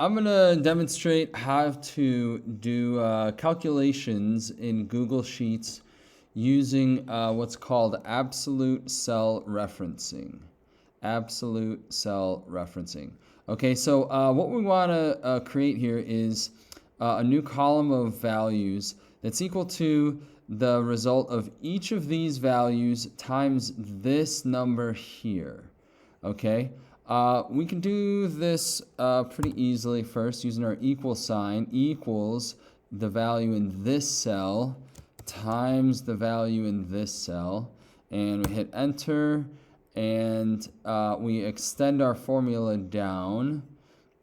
I'm going to demonstrate how to do calculations in Google Sheets using what's called absolute cell referencing. Absolute cell referencing. Okay, so what we want to create here is a new column of values that's equal to the result of each of these values times this number here. Okay, we can do this pretty easily first using our equal sign equals the value in this cell times the value in this cell, and we hit enter, and we extend our formula down.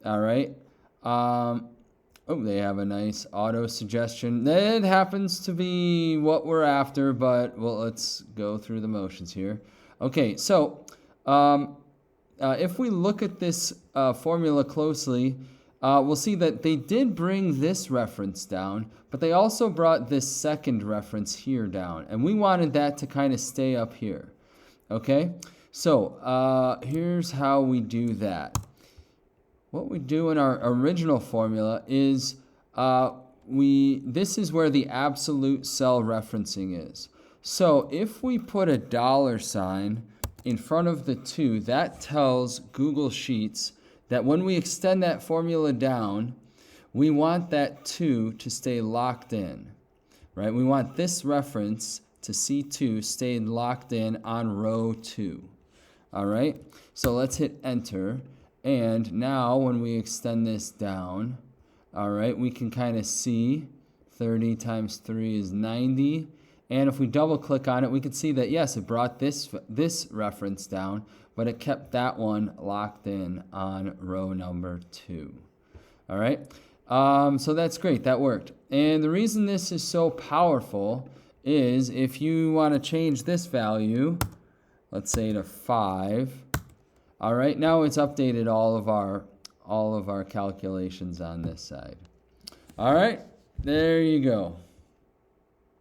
All right. Oh, they have a nice auto suggestion. It happens to be what we're after, but well, let's go through the motions here. Okay, so if we look at this formula closely, we'll see that they did bring this reference down, but they also brought this second reference here down, and we wanted that to kind of stay up here. Okay, so here's how we do that. What we do in our original formula is this is where the absolute cell referencing is. So if we put a $sign in front of the 2, that tells Google Sheets that when we extend that formula down, we want that 2 to stay locked in, right? We want this reference to C2 stay locked in on row 2. All right, so let's hit enter. And now when we extend this down, all right, we can kind of see 30 times 3 is 90. And if we double click on it, we can see that, yes, it brought this reference down, but it kept that one locked in on row number 2. All right, so that's great. That worked. And the reason this is so powerful is if you want to change this value, let's say to 5. All right, now it's updated all of our calculations on this side. All right, there you go.